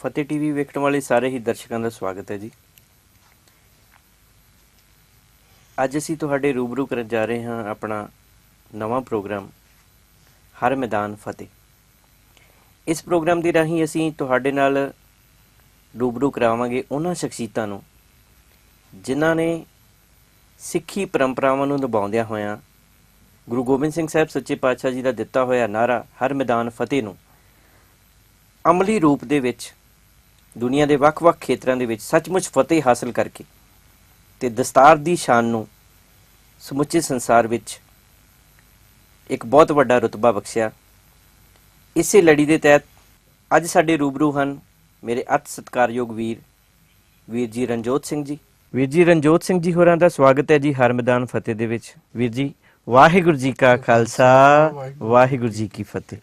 ਫਤਿਹ TV ਵੇਖਣ ਵਾਲੇ ਸਾਰੇ ਹੀ ਦਰਸ਼ਕਾਂ ਦਾ ਸਵਾਗਤ ਹੈ ਜੀ। ਅੱਜ ਅਸੀਂ ਤੁਹਾਡੇ ਰੂਬਰੂ ਕਰਨ ਜਾ ਰਹੇ ਹਾਂ ਆਪਣਾ ਨਵਾਂ ਪ੍ਰੋਗਰਾਮ ਹਰ ਮੈਦਾਨ ਫਤਿਹ। ਇਸ ਪ੍ਰੋਗਰਾਮ ਦੇ ਰਾਹੀਂ ਅਸੀਂ ਤੁਹਾਡੇ ਨਾਲ ਰੂਬਰੂ ਕਰਾਵਾਂਗੇ ਉਹਨਾਂ ਸ਼ਖਸੀਅਤਾਂ ਨੂੰ ਜਿਨ੍ਹਾਂ ਨੇ ਸਿੱਖੀ ਪਰੰਪਰਾਵਾਂ ਨੂੰ ਨਿਭਾਉਂਦਿਆਂ ਹੋਇਆਂ ਗੁਰੂ ਗੋਬਿੰਦ ਸਿੰਘ ਸਾਹਿਬ ਸੱਚੇ ਪਾਤਸ਼ਾਹ ਜੀ ਦਾ ਦਿੱਤਾ ਹੋਇਆ ਨਾਅਰਾ ਹਰ ਮੈਦਾਨ ਫਤਿਹ ਨੂੰ ਅਮਲੀ ਰੂਪ ਦੇ ਵਿੱਚ ਦੁਨੀਆ ਦੇ ਵੱਖ-ਵੱਖ ਖੇਤਰਾਂ ਦੇ ਵਿੱਚ ਸੱਚਮੁੱਚ ਫਤਿਹ ਹਾਸਲ ਕਰਕੇ ਤੇ ਦਸਤਾਰ ਦੀ ਸ਼ਾਨ ਨੂੰ ਸਮੁੱਚੇ ਸੰਸਾਰ ਵਿੱਚ ਇੱਕ ਬਹੁਤ ਵੱਡਾ ਰੁਤਬਾ ਬਖਸ਼ਿਆ। ਇਸੇ ਲੜੀ ਦੇ ਤਹਿਤ ਅੱਜ ਸਾਡੇ ਰੂਬਰੂ ਹਨ ਮੇਰੇ ਅਤਿ ਸਤਿਕਾਰਯੋਗ ਵੀਰ ਜੀ ਰਣਜੋਤ ਸਿੰਘ ਜੀ। ਵੀਰ ਜੀ ਰਣਜੋਤ ਸਿੰਘ ਜੀ ਹੋਰਾਂ ਦਾ ਸਵਾਗਤ ਹੈ ਜੀ ਹਰ ਮੈਦਾਨ ਫਤਿਹ ਦੇ ਵਿੱਚ। ਵੀਰ ਜੀ ਵਾਹਿਗੁਰੂ ਜੀ ਕਾ ਖਾਲਸਾ ਵਾਹਿਗੁਰੂ ਜੀ ਕੀ ਫਤਿਹ।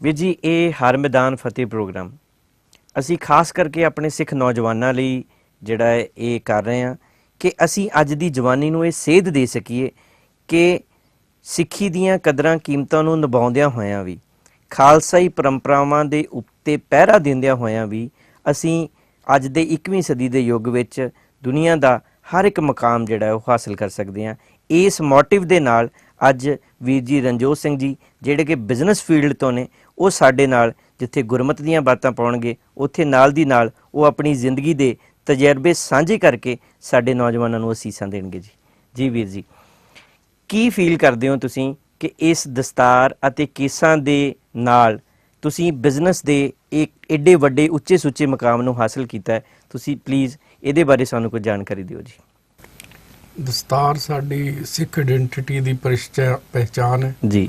ਵੀਰ ਜੀ ਇਹ ਹਰ ਮੈਦਾਨ ਫਤਿਹ ਪ੍ਰੋਗਰਾਮ ਅਸੀਂ ਖਾਸ ਕਰਕੇ ਆਪਣੇ ਸਿੱਖ ਨੌਜਵਾਨਾਂ ਲਈ ਜਿਹੜਾ ਹੈ ਇਹ ਕਰ ਰਹੇ ਹਾਂ ਕਿ ਅਸੀਂ ਅੱਜ ਦੀ ਜਵਾਨੀ ਨੂੰ ਇਹ ਸੇਧ ਦੇ ਸਕੀਏ ਕਿ ਸਿੱਖੀ ਦੀਆਂ ਕਦਰਾਂ ਕੀਮਤਾਂ ਨੂੰ ਨਿਭਾਉਂਦਿਆਂ ਹੋਇਆਂ ਵੀ ਖਾਲਸਾਈ ਪਰੰਪਰਾਵਾਂ ਦੇ ਉੱਤੇ ਪਹਿਰਾ ਦਿੰਦਿਆਂ ਹੋਇਆਂ ਵੀ ਅਸੀਂ ਅੱਜ ਦੇ 21ਵੀਂ ਸਦੀ ਦੇ ਯੁੱਗ ਵਿੱਚ ਦੁਨੀਆ ਦਾ ਹਰ ਇੱਕ ਮੁਕਾਮ ਜਿਹੜਾ ਉਹ ਹਾਸਲ ਕਰ ਸਕਦੇ ਹਾਂ। ਇਸ ਮੋਟਿਵ ਦੇ ਨਾਲ ਅੱਜ ਵੀਰ ਜੀ ਰਣਜੋਤ ਸਿੰਘ ਜੀ ਜਿਹੜੇ ਕਿ ਬਿਜ਼ਨਸ ਫੀਲਡ ਤੋਂ ਨੇ ਉਹ ਸਾਡੇ ਨਾਲ ਜਿੱਥੇ ਗੁਰਮਤਿ ਦੀਆਂ ਬਾਤਾਂ ਪਾਉਣਗੇ ਉੱਥੇ ਨਾਲ ਦੀ ਨਾਲ ਉਹ ਆਪਣੀ ਜ਼ਿੰਦਗੀ ਦੇ ਤਜਰਬੇ ਸਾਂਝੇ ਕਰਕੇ ਸਾਡੇ ਨੌਜਵਾਨਾਂ ਨੂੰ ਅਸੀਸਾਂ ਦੇਣਗੇ ਜੀ ਵੀਰ ਜੀ ਕੀ ਫੀਲ ਕਰਦੇ ਹੋ ਤੁਸੀਂ ਕਿ ਇਸ ਦਸਤਾਰ ਅਤੇ ਕੇਸਾਂ ਦੇ ਨਾਲ ਤੁਸੀਂ ਬਿਜ਼ਨਸ ਦੇ ਇੱਕ ਏਡੇ ਵੱਡੇ ਉੱਚੇ ਸੁੱਚੇ ਮੁਕਾਮ ਨੂੰ ਹਾਸਲ ਕੀਤਾ ਹੈ? ਤੁਸੀਂ ਪਲੀਜ਼ ਇਹਦੇ ਬਾਰੇ ਸਾਨੂੰ ਕੁਝ ਜਾਣਕਾਰੀ ਦਿਓ ਜੀ। ਦਸਤਾਰ ਸਾਡੀ ਸਿੱਖ ਆਇਡੈਂਟੀਟੀ ਦੀ ਪਹਿਚਾਨ ਹੈ ਜੀ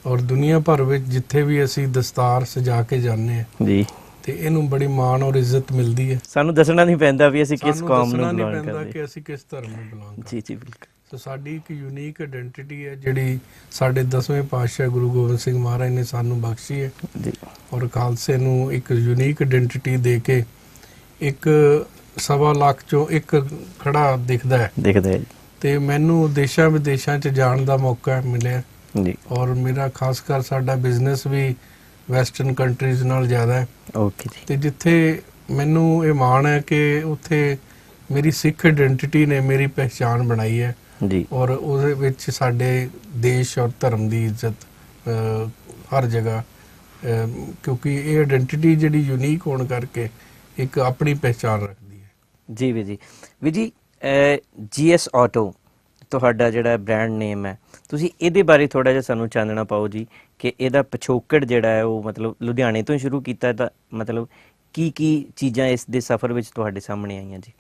ਔਰ ਦੁਨੀਆ ਭਰ ਵਿੱਚ ਜਿੱਥੇ ਵੀ ਅਸੀਂ ਦਸਤਾਰ ਸਜਾ ਕੇ ਜਾਂਦੇ ਹਾਂ ਜੀ ਤੇ ਇਹਨੂੰ ਬੜੀ ਮਾਣ ਔਰ ਇੱਜ਼ਤ ਮਿਲਦੀ ਹੈ। ਸਾਨੂੰ ਦੱਸਣਾ ਨਹੀਂ ਪੈਂਦਾ ਵੀ ਅਸੀਂ ਕਿਸ ਕੌਮ ਨੂੰ ਬਿਲੋਂਗ ਕਰਦੇ ਹਾਂ, ਕਿ ਅਸੀਂ ਕਿਸ ਧਰਮ ਨੂੰ ਬਿਲੋਂਗ ਕਰਦੇ ਜੀ ਬਿਲਕੁਲ। ਸੋ ਸਾਡੀ ਇੱਕ ਯੂਨੀਕ ਆਇਡੈਂਟੀਟੀ ਹੈ ਜਿਹੜੀ ਸਾਡੇ 10ਵੇਂ ਪਾਤਸ਼ਾਹ ਗੁਰੂ ਗੋਬਿੰਦ ਸਿੰਘ ਮਹਾਰਾਜ ਨੇ ਸਾਨੂੰ ਬਖਸ਼ੀ ਹੈ ਜੀ ਔਰ ਖਾਲਸੇ ਨੂੰ ਇੱਕ ਯੂਨੀਕ ਆਇਡੈਂਟੀਟੀ ਦੇ ਕੇ ਇੱਕ 1.25 ਲੱਖ ਚੋਂ ਇੱਕ ਖੜਾ ਦਿਖਦਾ ਹੈ ਤੇ ਮੈਨੂੰ ਦੇਸ਼ਾਂ ਵਿਦੇਸ਼ਾਂ 'ਚ ਜਾਣ ਦਾ ਮੌਕਾ ਮਿਲਿਆ ਜੀ ਔਰ ਮੇਰਾ ਖਾਸ ਕਰ ਸਾਡਾ ਬਿਜ਼ਨਸ ਵੀ ਵੈਸਟਰਨ ਕੰਟਰੀਜ਼ ਨਾਲ ਜ਼ਿਆਦਾ ਹੈ ਓਕੇ ਜੀ ਤੇ ਜਿੱਥੇ ਮੈਨੂੰ ਇਹ ਮਾਣ ਹੈ ਕਿ ਉੱਥੇ ਮੇਰੀ ਸਿੱਖ ਆਇਡੈਂਟੀਟੀ ਨੇ ਮੇਰੀ ਪਹਿਚਾਣ ਬਣਾਈ ਹੈ ਜੀ ਔਰ ਉਹਦੇ ਵਿੱਚ ਸਾਡੇ ਦੇਸ਼ ਔਰ ਧਰਮ ਦੀ ਇੱਜ਼ਤ ਹਰ ਜਗ੍ਹਾ ਕਿਉਂਕਿ ਇਹ ਆਇਡੈਂਟੀਟੀ ਜਿਹੜੀ ਯੂਨੀਕ ਹੋਣ ਕਰਕੇ ਇੱਕ ਆਪਣੀ ਪਹਿਚਾਣ ਰੱਖਦੀ ਹੈ ਜੀ ਵੀਰ ਜੀ GS ਆਟੋ ਤੁਹਾਡਾ ਜਿਹੜਾ ਬ੍ਰਾਂਡ ਨੇਮ ਹੈ ਤੁਸੀਂ ਇਹਦੇ ਬਾਰੇ ਥੋੜਾ ਜਿਹਾ ਸਾਨੂੰ ਚਾਨਣਾ ਪਾਓ ਜੀ ਕਿ ਇਹਦਾ ਪਿਛੋਕੜ ਜਿਹੜਾ ਹੈ ਉਹ ਮਤਲਬ ਲੁਧਿਆਣੇ ਤੋਂ ਸ਼ੁਰੂ ਕੀਤਾ ਤਾਂ ਮਤਲਬ ਕੀ ਚੀਜ਼ਾਂ ਇਸ ਦੇ ਸਫ਼ਰ ਵਿੱਚ ਤੁਹਾਡੇ ਸਾਹਮਣੇ ਆਈਆਂ ਜੀ।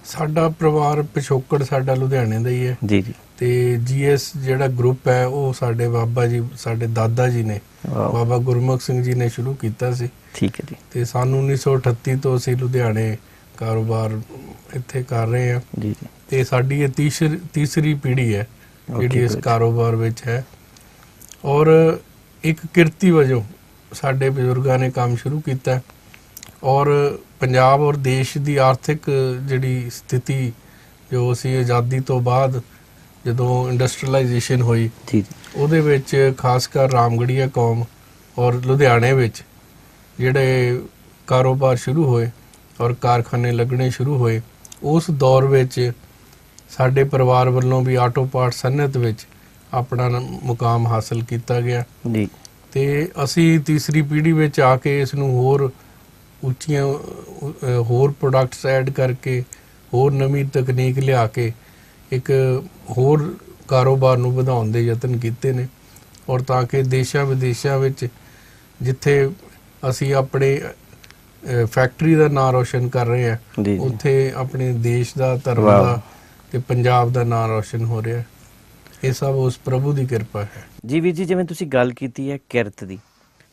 ਸਾਡਾ ਪਰਿਵਾਰ ਪਿਛੋਕੜ ਸਾਡਾ ਲੁਧਿਆਣੇ ਦਾ ਹੀ ਹੈ ਜੀ ਤੇ GS ਜਿਹੜਾ ਗਰੁੱਪ ਹੈ ਉਹ ਸਾਡੇ ਬਾਬਾ ਜੀ ਸਾਡੇ ਦਾਦਾ ਜੀ ਨੇ ਬਾਬਾ ਗੁਰਮੁਖ ਸਿੰਘ ਜੀ ਨੇ ਸ਼ੁਰੂ ਕੀਤਾ ਸੀ। ਠੀਕ ਹੈ ਜੀ ਤੇ ਸਾਨੂੰ 1938 ਤੋਂ ਅਸੀਂ ਲੁਧਿਆਣੇ ਕਾਰੋਬਾਰ ਇੱਥੇ ਕਰ ਰਹੇ ਹਾਂ ਜੀ ਤੇ ਸਾਡੀ ਇਹ ਤੀਸਰੀ ਪੀੜ੍ਹੀ ਹੈ ਜਿਹੜੀ ਇਸ ਕਾਰੋਬਾਰ ਵਿੱਚ ਹੈ ਔਰ ਇੱਕ ਕਿਰਤੀ ਵਜੋਂ ਸਾਡੇ ਬਜ਼ੁਰਗਾਂ ਨੇ ਕੰਮ ਸ਼ੁਰੂ ਕੀਤਾ ਔਰ ਪੰਜਾਬ ਔਰ ਦੇਸ਼ ਦੀ ਆਰਥਿਕ ਜਿਹੜੀ ਸਥਿਤੀ ਜੋ ਅਸੀਂ ਆਜ਼ਾਦੀ ਤੋਂ ਬਾਅਦ ਜਦੋਂ ਇੰਡਸਟਰੀਅਲਾਈਜੇਸ਼ਨ ਹੋਈ ਉਹਦੇ ਵਿੱਚ ਖਾਸ ਕਰ ਰਾਮਗੜੀਆ ਕੌਮ ਔਰ ਲੁਧਿਆਣੇ ਵਿੱਚ ਜਿਹੜੇ ਕਾਰੋਬਾਰ ਸ਼ੁਰੂ ਹੋਏ ਔਰ ਕਾਰਖਾਨੇ ਲੱਗਣੇ ਸ਼ੁਰੂ ਹੋਏ ਉਸ ਦੌਰ ਵਿੱਚ ਸਾਡੇ ਪਰਿਵਾਰ ਵੱਲੋਂ ਵੀ ਆਟੋ ਪਾਰਟ ਸਨਅਤ ਵਿੱਚ ਆਪਣਾ ਮੁਕਾਮ ਹਾਸਲ ਕੀਤਾ ਗਿਆ ਜੀ ਤੇ ਅਸੀਂ ਤੀਸਰੀ ਪੀੜ੍ਹੀ ਵਿੱਚ ਆ ਕੇ ਇਸ ਨੂੰ ਹੋਰ ਉੱਚੀਆਂ ਹੋਰ ਪ੍ਰੋਡਕਟਸ ਐਡ ਕਰਕੇ ਹੋਰ ਨਵੀਂ ਤਕਨੀਕ ਲਿਆ ਕੇ ਇੱਕ ਹੋਰ ਕਾਰੋਬਾਰ ਨੂੰ ਵਧਾਉਣ ਦੇ ਯਤਨ ਕੀਤੇ ਨੇ ਔਰ ਤਾਂ ਕਿ ਦੇਸ਼ਾਂ ਵਿਦੇਸ਼ਾਂ ਵਿੱਚ ਜਿੱਥੇ ਅਸੀਂ ਆਪਣੇ ਫੈਕਟਰੀ ਦਾ ਨਾਂ ਰੋਸ਼ਨ ਕਰ ਰਹੇ ਹਾਂ ਉੱਥੇ ਆਪਣੇ ਦੇਸ਼ ਦਾ ਧਰਮ ਦਾ ਤੇ ਪੰਜਾਬ ਦਾ ਨਾਂ ਰੋਸ਼ਨ ਹੋ ਰਿਹਾ। ਇਹ ਸਭ ਉਸ ਪ੍ਰਭੂ ਦੀ ਕਿਰਪਾ ਹੈ ਜੀ। ਵੀਰ ਜੀ ਜਿਵੇਂ ਤੁਸੀਂ ਗੱਲ ਕੀਤੀ ਹੈ ਕਿਰਤ ਦੀ,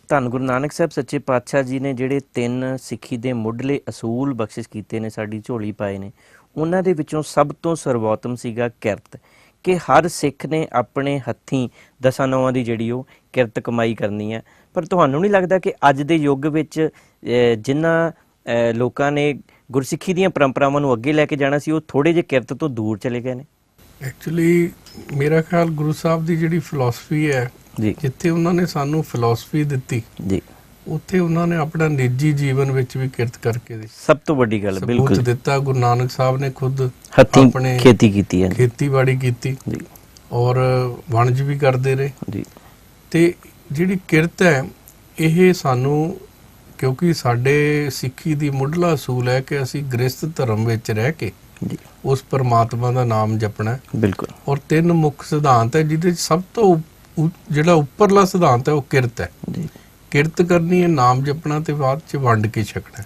ਧੰਨ ਗੁਰੂ ਨਾਨਕ ਸਾਹਿਬ ਸੱਚੇ ਪਾਤਸ਼ਾਹ ਜੀ ਨੇ ਜਿਹੜੇ 3 ਸਿੱਖੀ ਦੇ ਮੁੱਢਲੇ ਅਸੂਲ ਬਖਸ਼ਿਸ਼ ਕੀਤੇ ਨੇ ਸਾਡੀ ਝੋਲੀ ਪਾਏ ਨੇ ਉਹਨਾਂ ਦੇ ਵਿੱਚੋਂ ਸਭ ਤੋਂ ਸਰਵੋਤਮ ਸੀਗਾ ਕਿਰਤ ਕਿ ਹਰ ਸਿੱਖ ਨੇ ਆਪਣੇ ਹੱਥੀਂ 10 ਦੀ ਜਿਹੜੀ ਉਹ ਕਿਰਤ ਕਮਾਈ ਕਰਨੀ ਹੈ। ਪਰ ਤੁਹਾਨੂੰ ਨਹੀਂ ਲੱਗਦਾ ਕਿ ਅੱਜ ਦੇ ਯੁੱਗ ਵਿੱਚ ਜਿਨ੍ਹਾਂ ਲੋਕਾਂ ਨੇ ਗੁਰਸਿੱਖੀ ਦੀਆਂ ਪਰੰਪਰਾਵਾਂ ਨੂੰ ਅੱਗੇ ਲੈ ਕੇ ਜਾਣਾ ਸੀ ਉਹ ਥੋੜੇ ਜਿਹੇ ਕਿਰਤ ਤੋਂ ਦੂਰ ਚਲੇ ਗਏ ਨੇ? ਐਕਚੁਅਲੀ ਮੇਰਾ ਖਿਆਲ ਗੁਰੂ ਸਾਹਿਬ ਦੀ ਜਿਹੜੀ ਫਿਲਾਸਫੀ ਹੈ ਜਿੱਥੇ ਉਹਨਾਂ ਨੇ ਸਾਨੂੰ ਫਿਲਾਸਫੀ ਦਿੱਤੀ ਜੀ ਉੱਥੇ ਉਹਨਾਂ ਨੇ ਆਪਣਾ ਨਿੱਜੀ ਜੀਵਨ ਵਿੱਚ ਵੀ ਕਿਰਤ ਕਰਕੇ ਸਭ ਤੋਂ ਵੱਡੀ ਗੱਲ ਬਿਲਕੁਲ ਦਿੱਤਾ। ਗੁਰੂ ਨਾਨਕ ਸਾਹਿਬ ਨੇ ਖੁਦ ਹੱਥੀਂ ਖੇਤੀ ਕੀਤੀ ਹੈ, ਖੇਤੀਬਾੜੀ ਕੀਤੀ ਜੀ, ਔਰ ਵਣਜ ਵੀ ਕਰਦੇ ਰਹੇ ਜੀ। ਤੇ ਜਿਹੜੀ ਕਿਰਤ ਹੈ ਇਹ ਸਾਨੂੰ, ਕਿਉਂਕਿ ਸਾਡੇ ਸਿੱਖੀ ਦੀ ਮੁੱਢਲਾ ਅਸੂਲ ਹੈ ਕਿ ਅਸੀਂ ਗ੍ਰਸਥ ਧਰਮ ਵਿੱਚ ਰਹਿ ਕੇ ਉਸ ਪਰਮਾਤਮਾ ਦਾ ਨਾਮ ਜਪਣਾ ਬਿਲਕੁਲ। ਔਰ 3 ਮੁੱਖ ਸਿਧਾਂਤ ਹੈ ਜਿਹਦੇ ਚ ਸਭ ਤੋਂ ਜਿਹੜਾ ਉੱਪਰਲਾ ਸਿਧਾਂਤ ਹੈ ਉਹ ਕਿਰਤ ਹੈ ਜੀ। ਕਿਰਤ ਕਰਨੀ ਹੈ, ਨਾਮ ਜਪਣਾ ਤੇ ਬਾਅਦ ਚ ਵੰਡ ਕੇ ਛਕਣਾ।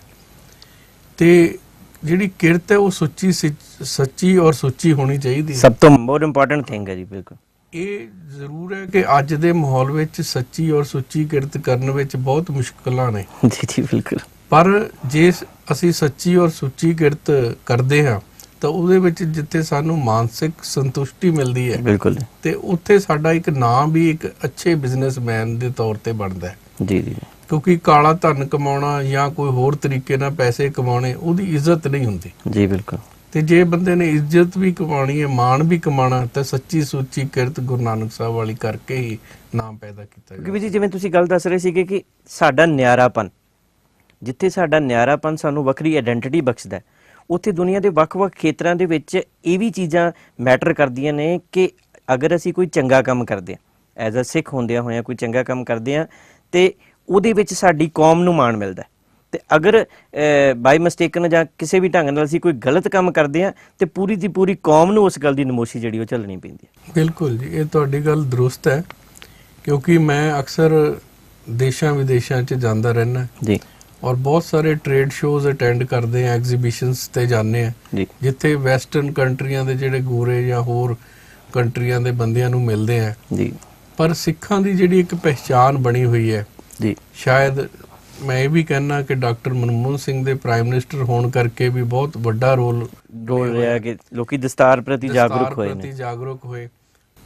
ਤੇ ਜਿਹੜੀ ਕਿਰਤ ਹੈ ਉਹ ਸੱਚੀ ਔਰ ਸੁੱਚੀ ਹੋਣੀ ਚਾਹੀਦੀ ਹੈ। ਸਭ ਤੋਂ ਮੋਰ ਇੰਪੋਰਟੈਂਟ ਥਿੰਗ ਹੈ ਜੀ। ਬਿਲਕੁਲ ਇਹ ਜ਼ਰੂਰ ਹੈ ਕਿ ਅੱਜ ਦੇ ਮਾਹੌਲ ਵਿੱਚ ਸੱਚੀ ਔਰ ਸੁੱਚੀ ਕਿਰਤ ਕਰਨ ਵਿੱਚ ਬਹੁਤ ਮੁਸ਼ਕਲਾਂ ਨੇ ਜੀ ਜੀ ਬਿਲਕੁਲ। ਪਰ ਜੇ ਅਸੀਂ ਸੱਚੀ ਔਰ ਸੁੱਚੀ ਕਿਰਤ ਕਰਦੇ ਹਾਂ ਤਾਂ ਉਹਦੇ ਵਿੱਚ ਜਿੱਥੇ ਸਾਨੂੰ ਮਾਨਸਿਕ ਸੰਤੁਸ਼ਟੀ ਮਿਲਦੀ ਹੈ ਬਿਲਕੁਲ, ਤੇ ਉੱਥੇ ਸਾਡਾ ਇੱਕ ਨਾਮ ਵੀ ਇੱਕ ਅੱਛੇ ਬਿਜ਼ਨਸਮੈਨ ਦੇ ਤੌਰ ਤੇ ਬਣਦਾ ਹੈ ਜੀ ਜੀ। ਕਿਉਂਕਿ ਕਾਲਾ ਧਨ ਕਮਾਉਣਾ ਜਾਂ ਕੋਈ ਹੋਰ ਤਰੀਕੇ ਨਾਲ ਪੈਸੇ ਕਮਾਉਣੇ ਉਹਦੀ ਇੱਜ਼ਤ ਨਹੀਂ ਹੁੰਦੀ ਜੀ ਬਿਲਕੁਲ। ਤੇ ਜੇ ਬੰਦੇ ਨੇ ਇੱਜ਼ਤ ਵੀ ਕਮਾਉਣੀ ਹੈ, ਮਾਣ ਵੀ ਕਮਾਉਣਾ, ਤਾਂ ਸੱਚੀ ਸੁੱਚੀ ਕਿਰਤ ਗੁਰੂ ਨਾਨਕ ਸਾਹਿਬ ਵਾਲੀ ਕਰਕੇ ਹੀ ਨਾਮ ਪੈਦਾ ਕੀਤਾ ਗਿਆ। ਕਿਉਂਕਿ ਜਿਵੇਂ ਤੁਸੀਂ ਗੱਲ ਦੱਸ ਰਹੇ ਸੀਗੇ ਕਿ ਸਾਡਾ ਨਿਆਰਾਪਨ, ਜਿੱਥੇ ਸਾਡਾ ਨਿਆਰਾਪਨ ਸਾਨੂੰ ਵੱਖਰੀ ਆਇਡੈਂਟੀਟੀ ਬਖਸ਼ਦਾ, ਉੱਥੇ ਦੁਨੀਆ ਦੇ ਵੱਖ-ਵੱਖ ਖੇਤਰਾਂ ਦੇ ਵਿੱਚ ਇਹ ਵੀ ਚੀਜ਼ਾਂ ਮੈਟਰ ਕਰਦੀਆਂ ਨੇ ਕਿ ਅਗਰ ਅਸੀਂ ਕੋਈ ਚੰਗਾ ਕੰਮ ਕਰਦੇ ਹਾਂ, ਐਜ਼ ਅ ਸਿੱਖ ਹੁੰਦਿਆਂ ਹੋਇਆਂ ਕੋਈ ਚੰਗਾ ਕੰਮ ਕਰਦੇ ਹਾਂ ਤੇ ਉਹਦੇ ਵਿੱਚ ਸਾਡੀ ਕੌਮ ਨੂੰ ਮਾਣ ਮਿਲਦਾ। ਤੇ ਅਗਰ ਬਾਈ ਮਿਸਟੇਕਨ ਜਾਂ ਕਿਸੇ ਵੀ ਢੰਗ ਨਾਲ ਅਸੀਂ ਕੋਈ ਗਲਤ ਕੰਮ ਕਰਦੇ ਹਾਂ ਤੇ ਪੂਰੀ ਦੀ ਪੂਰੀ ਕੌਮ ਨੂੰ ਉਸ ਗੱਲ ਦੀ ਨਮੋਸ਼ੀ ਜਿਹੜੀ ਉਹ ਝੱਲਣੀ ਪੈਂਦੀ ਹੈ। ਬਿਲਕੁਲ ਜੀ, ਇਹ ਤੁਹਾਡੀ ਗੱਲ ਦਰੁਸਤ ਹੈ। ਕਿਉਂਕਿ ਮੈਂ ਅਕਸਰ ਦੇਸ਼ਾਂ ਵਿਦੇਸ਼ਾਂ 'ਚ ਜਾਂਦਾ ਰਹਿਣਾ ਜੀ, ਔਰ ਬਹੁਤ ਸਾਰੇ ਟ੍ਰੇਡ ਸ਼ੋਜ਼ ਅਟੈਂਡ ਕਰਦੇ ਆ, ਐਗਜ਼ੀਬਿਸ਼ਨਸ ਤੇ ਜਾਂਦੇ ਆ ਜਿੱਥੇ ਵੈਸਟਰਨ ਕੰਟਰੀਆਂ ਦੇ ਜਿਹੜੇ ਗੋਰੇ ਜਾਂ ਹੋਰ ਕੰਟਰੀਆਂ ਦੇ ਬੰਦਿਆਂ ਨੂੰ ਮਿਲਦੇ ਆ ਜੀ। ਪਰ ਸਿੱਖਾਂ ਦੀ ਜਿਹੜੀ ਇੱਕ ਪਹਿਚਾਨ ਬਣੀ ਹੋਈ ਹੈ ਜੀ, ਸ਼ਾਇਦ ਮੈਂ ਇਹ ਵੀ ਕਹਿਣਾ ਕਿ ਡਾਕਟਰ ਮਨਮੋਹਨ ਸਿੰਘ ਦੇ ਪ੍ਰਾਈਮ ਮਿਨਿਸਟਰ ਹੋਣ ਕਰਕੇ ਵੀ ਬਹੁਤ ਵੱਡਾ ਰੋਲ ਰਿਹਾ ਕਿ ਲੋਕੀ ਦਸਤਾਰ ਪ੍ਰਤੀ ਜਾਗਰੂਕ ਹੋਏ।